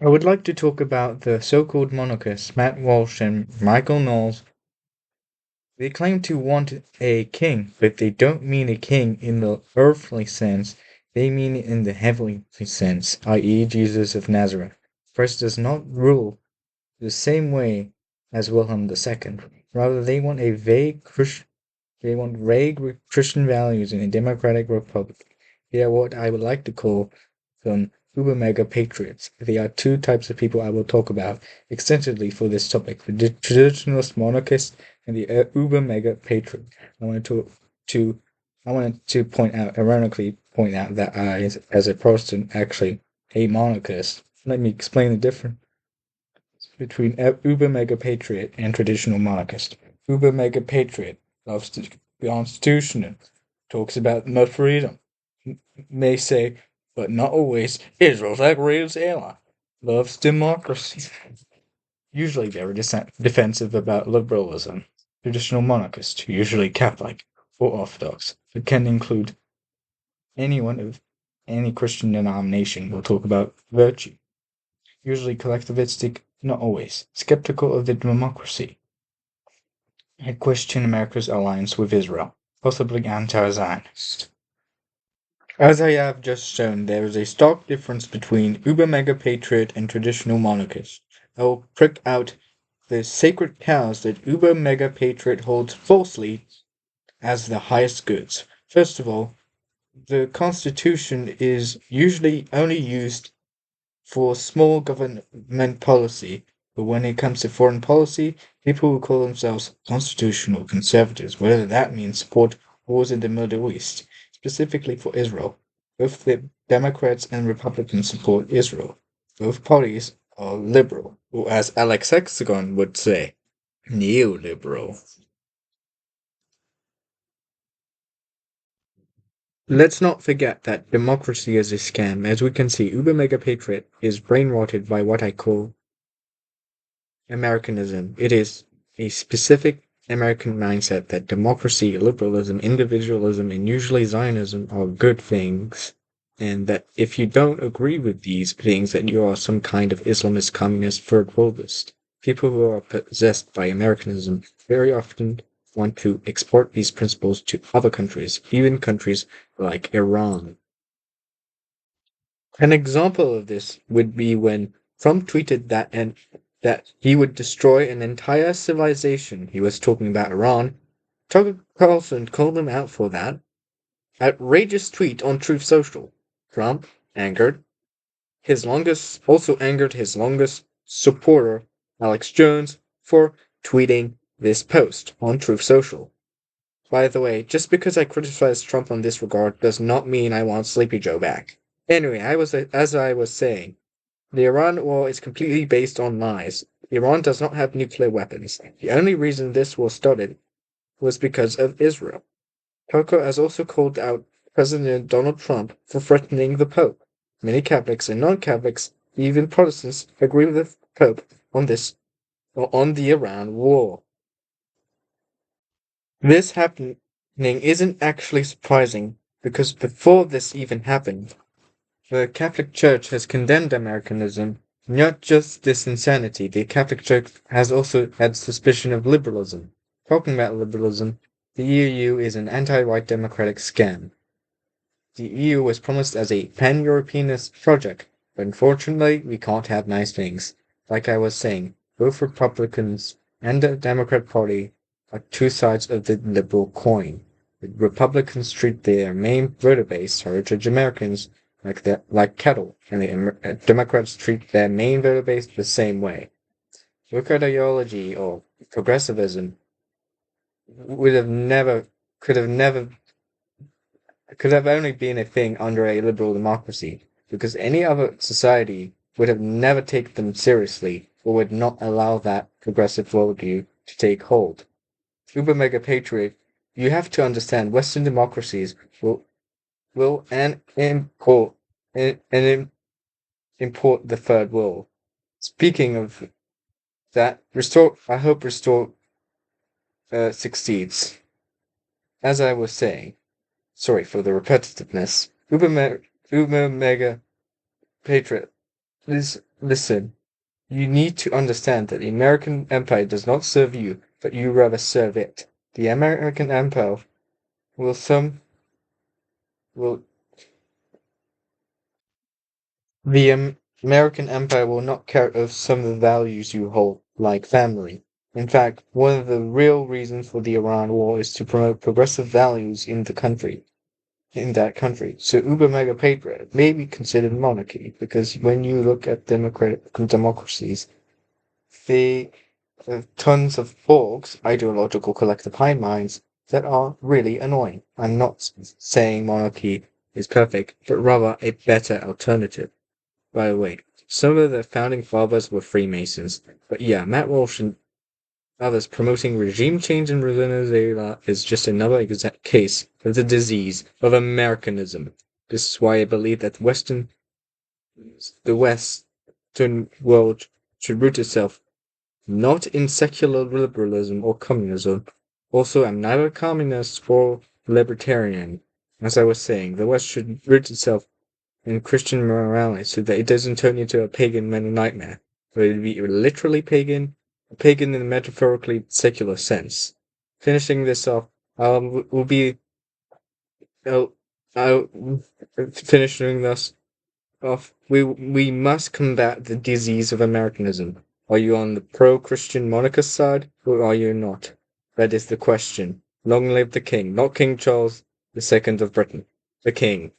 I would like to talk about the so-called monarchists, Matt Walsh and Michael Knowles. They claim to want a king, but they don't mean a king in the earthly sense. They mean it in the heavenly sense, i.e., Jesus of Nazareth. Christ does not rule the same way as Wilhelm II. Rather, they want vague Christian values in a democratic republic. They are what I would like to call them uber mega patriots. There are two types of people I will talk about extensively for this topic: the traditionalist monarchist and the uber mega patriot. I wanted to I wanted to ironically point out that I, as a Protestant, actually a monarchist. Let me explain the difference between uber mega patriot and traditional monarchist. Uber mega patriot loves the Constitution, talks about no freedom, may say, but not always, Israel's our greatest ally, loves democracy. Usually very defensive about liberalism. Traditional monarchist, usually Catholic or Orthodox, but can include anyone of any Christian denomination, will talk about virtue. Usually collectivistic, not always, skeptical of the democracy, and question America's alliance with Israel, possibly anti-Zionist. As I have just shown, there is a stark difference between uber-mega patriot and traditional monarchist. I will prick out the sacred cows that uber-mega patriot holds falsely as the highest goods. First of all, the Constitution is usually only used for small government policy, but when it comes to foreign policy, people who call themselves constitutional conservatives, whether that means support wars in the Middle East, specifically for Israel. Both the Democrats and Republicans support Israel. Both parties are liberal, or as Alex Hexagon would say, neoliberal. Let's not forget that democracy is a scam. As we can see, Uber Mega Patriot is brainwashed by what I call Americanism. It is a specific American mindset that democracy, liberalism, individualism, and usually Zionism are good things, and that if you don't agree with these things, that you are some kind of Islamist, communist, third worldist. People who are possessed by Americanism very often want to export these principles to other countries, even countries like Iran. An example of this would be when Trump tweeted that he would destroy an entire civilization. He was talking about Iran. Tucker Carlson called him out for that outrageous tweet on Truth Social. Trump also angered his longest supporter, Alex Jones, for tweeting this post on Truth Social. By the way, just because I criticize Trump on this regard does not mean I want Sleepy Joe back. Anyway, as I was saying, the Iran war is completely based on lies. Iran does not have nuclear weapons. The only reason this war started was because of Israel. Tucker has also called out President Donald Trump for threatening the Pope. Many Catholics and non-Catholics, even Protestants, agree with the Pope on the Iran war. This happening isn't actually surprising because before this even happened, the Catholic Church has condemned Americanism. Not just this insanity, the Catholic Church has also had suspicion of liberalism. Talking about liberalism, the EU is an anti-white democratic scam. The EU was promised as a pan-Europeanist project, but unfortunately we can't have nice things. Like I was saying, both Republicans and the Democrat Party are two sides of the liberal coin. The Republicans treat their main voter base, heritage Americans, like cattle, and the Democrats treat their main voter base the same way. Look at ideology or progressivism would have never could have never could have only been a thing under a liberal democracy, because any other society would have never taken them seriously or would not allow that progressive worldview to take hold. Uber mega patriot, you have to understand Western democracies will and import and import the third world. Speaking of that, I hope Restore succeeds. As I was saying, sorry for the repetitiveness, Uber Mega Patriot Listen, you need to understand that the American Empire does not serve you, but you rather serve it. The American Empire will some will the American Empire will not care of some of the values you hold, like family. In fact, one of the real reasons for the Iran war is to promote progressive values in that country. So uber mega patriot may be considered monarchy because when you look at democratic democracies, they have tons of orgs, ideological collective hive minds, that are really annoying. I'm not saying monarchy is perfect, but rather a better alternative. By the way, some of the founding fathers were Freemasons, but yeah, Matt Walsh and others promoting regime change in Venezuela is just another exact case of the disease of Americanism. This is why I believe that the Western world should root itself not in secular liberalism or communism. Also, I'm neither communist or libertarian. As I was saying, the West should root itself in Christian morality so that it doesn't turn into a pagan mental nightmare, but it would be literally pagan, a pagan in a metaphorically secular sense. Finishing this off, will be uh, finishing this off. We must combat the disease of Americanism. Are you on the pro-Christian monarchist side, or are you not? That is the question. Long live the king, not King Charles II of Britain, the king.